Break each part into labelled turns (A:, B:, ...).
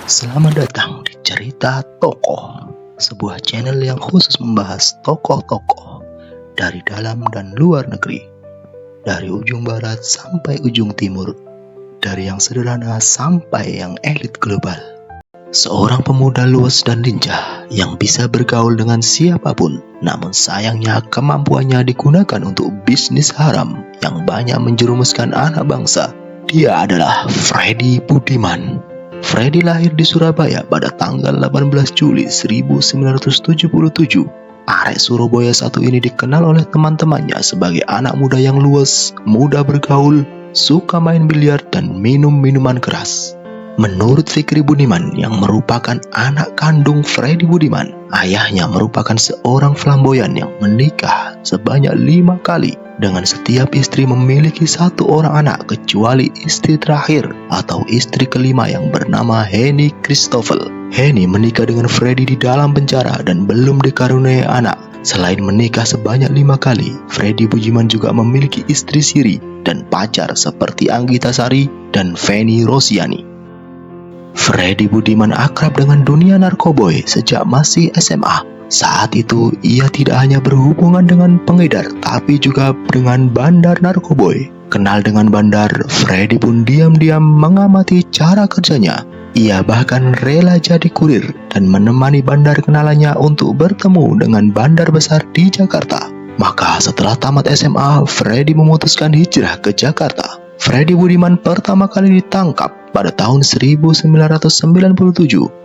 A: Selamat datang di Cerita Tokoh, sebuah channel yang khusus membahas tokoh-tokoh dari dalam dan luar negeri, dari ujung barat sampai ujung timur, dari yang sederhana sampai yang elit global. Seorang pemuda luas dan lincah yang bisa bergaul dengan siapapun, namun sayangnya kemampuannya digunakan untuk bisnis haram yang banyak menjerumuskan anak bangsa. Dia adalah Freddy Budiman. Freddy lahir di Surabaya pada tanggal 18 Juli 1977. Arek Surabaya satu ini dikenal oleh teman-temannya sebagai anak muda yang luas, mudah bergaul, suka main biliar dan minum minuman keras. Menurut Fikri Budiman yang merupakan anak kandung Freddy Budiman, ayahnya merupakan seorang flamboyan yang menikah sebanyak 5 kali. Dengan setiap istri memiliki 1 orang anak kecuali istri terakhir atau istri kelima yang bernama Henny Christoffel. Henny menikah dengan Freddy di dalam penjara dan belum dikaruniai anak. Selain menikah sebanyak 5 kali, Freddy Budiman juga memiliki istri siri dan pacar seperti Anggita Sari dan Feni Rosiani. Freddy Budiman akrab dengan dunia narkoboy sejak masih SMA. Saat itu, ia tidak hanya berhubungan dengan pengedar, tapi juga dengan bandar narkoboy. Kenal dengan bandar, Freddy pun diam-diam mengamati cara kerjanya. Ia bahkan rela jadi kurir dan menemani bandar kenalannya untuk bertemu dengan bandar besar di Jakarta. Maka setelah tamat SMA, Freddy memutuskan hijrah ke Jakarta. Freddy Budiman pertama kali ditangkap pada tahun 1997.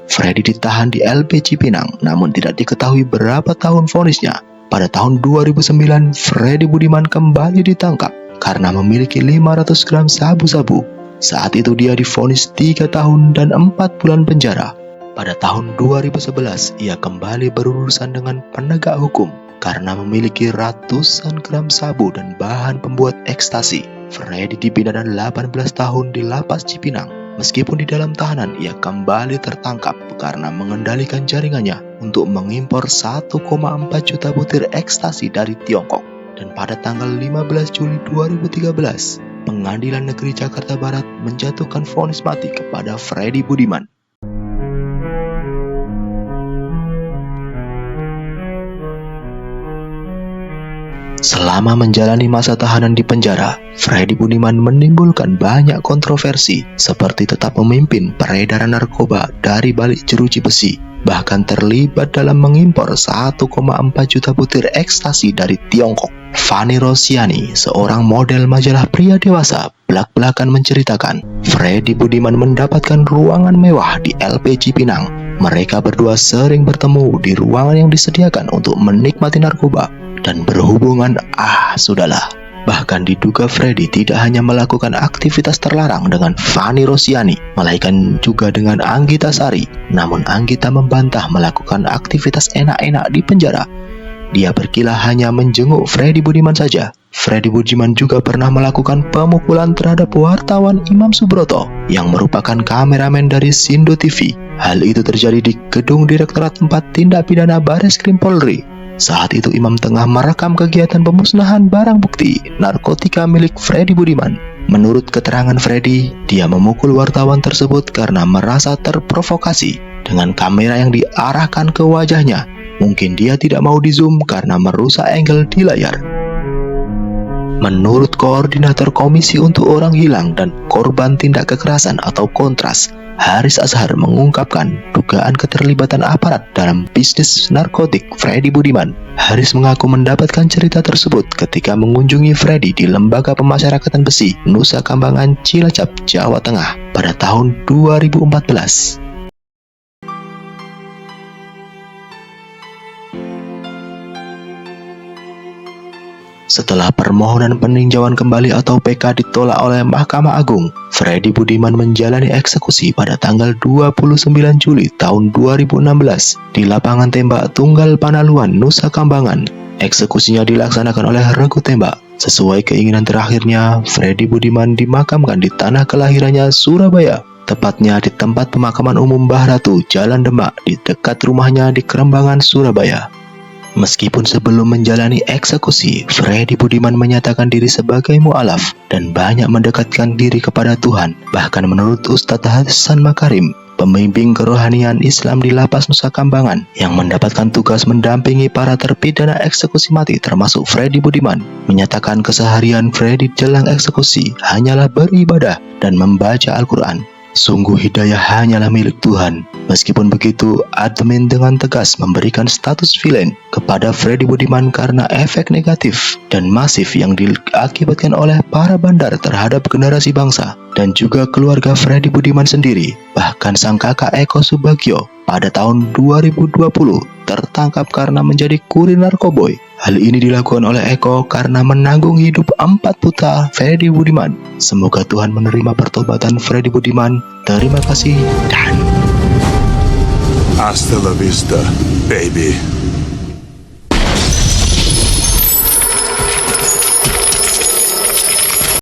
A: Freddy ditahan di LP Cipinang, namun tidak diketahui berapa tahun vonisnya. Pada tahun 2009, Freddy Budiman kembali ditangkap karena memiliki 500 gram sabu-sabu. Saat itu dia divonis 3 tahun dan 4 bulan penjara. Pada tahun 2011, ia kembali berurusan dengan penegak hukum karena memiliki ratusan gram sabu dan bahan pembuat ekstasi. Freddy dipidana 18 tahun di lapas Cipinang. Meskipun di dalam tahanan, ia kembali tertangkap karena mengendalikan jaringannya untuk mengimpor 1,4 juta butir ekstasi dari Tiongkok. Dan pada tanggal 15 Juli 2013, Pengadilan Negeri Jakarta Barat menjatuhkan vonis mati kepada Freddy Budiman. Selama menjalani masa tahanan di penjara, Freddy Budiman menimbulkan banyak kontroversi seperti tetap memimpin peredaran narkoba dari balik jeruji besi, bahkan terlibat dalam mengimpor 1,4 juta butir ekstasi dari Tiongkok. Feni Rosiani, seorang model majalah pria dewasa, belak-belakan menceritakan, Freddy Budiman mendapatkan ruangan mewah di LP Cipinang. Mereka berdua sering bertemu di ruangan yang disediakan untuk menikmati narkoba dan berhubungan. Sudahlah. Bahkan diduga Freddy tidak hanya melakukan aktivitas terlarang dengan Feni Rosiani, melainkan juga dengan Anggita Sari. Namun Anggita membantah melakukan aktivitas enak-enak di penjara. Dia berkilah hanya menjenguk Freddy Budiman saja. Freddy Budiman juga pernah melakukan pemukulan terhadap wartawan Imam Subroto yang merupakan kameramen dari Sindo TV. Hal itu terjadi di Gedung Direktorat 4 Tindak Pidana Bareskrim Polri. Saat itu Imam tengah merekam kegiatan pemusnahan barang bukti narkotika milik Freddy Budiman. Menurut keterangan Freddy, dia memukul wartawan tersebut karena merasa terprovokasi dengan kamera yang diarahkan ke wajahnya. Mungkin dia tidak mau di zoom karena merusak angle di layar. Menurut Koordinator Komisi untuk Orang Hilang dan Korban Tindak Kekerasan atau Kontras, Haris Azhar mengungkapkan dugaan keterlibatan aparat dalam bisnis narkotik Freddy Budiman. Haris mengaku mendapatkan cerita tersebut ketika mengunjungi Freddy di Lembaga Pemasyarakatan Besi, Nusa Kambangan, Cilacap, Jawa Tengah pada tahun 2014. Setelah permohonan peninjauan kembali atau PK ditolak oleh Mahkamah Agung, Freddy Budiman menjalani eksekusi pada tanggal 29 Juli tahun 2016 di lapangan tembak Tunggal Panaluan, Nusa Kambangan. Eksekusinya dilaksanakan oleh regu tembak. Sesuai keinginan terakhirnya, Freddy Budiman dimakamkan di tanah kelahirannya, Surabaya. Tepatnya di tempat pemakaman umum Mbah Ratu, Jalan Demak, di dekat rumahnya di Kerembangan, Surabaya. Meskipun sebelum menjalani eksekusi, Freddy Budiman menyatakan diri sebagai mu'alaf dan banyak mendekatkan diri kepada Tuhan. Bahkan menurut Ustadz Hasan Makarim, pembimbing kerohanian Islam di Lapas Nusa Kambangan yang mendapatkan tugas mendampingi para terpidana eksekusi mati termasuk Freddy Budiman, menyatakan keseharian Freddy jelang eksekusi hanyalah beribadah dan membaca Al-Quran. Sungguh hidayah hanyalah milik Tuhan. Meskipun begitu, admin dengan tegas memberikan status villain kepada Freddy Budiman karena efek negatif dan masif yang diakibatkan oleh para bandar terhadap generasi bangsa dan juga keluarga Freddy Budiman sendiri. Bahkan sang kakak Eko Subagio pada tahun 2020 tertangkap karena menjadi kurir narkoboy. Hal ini dilakukan oleh Eko karena menanggung hidup 4 putra Freddy Budiman. Semoga Tuhan menerima pertobatan Freddy Budiman. Terima kasih dan
B: Hasta la vista, baby.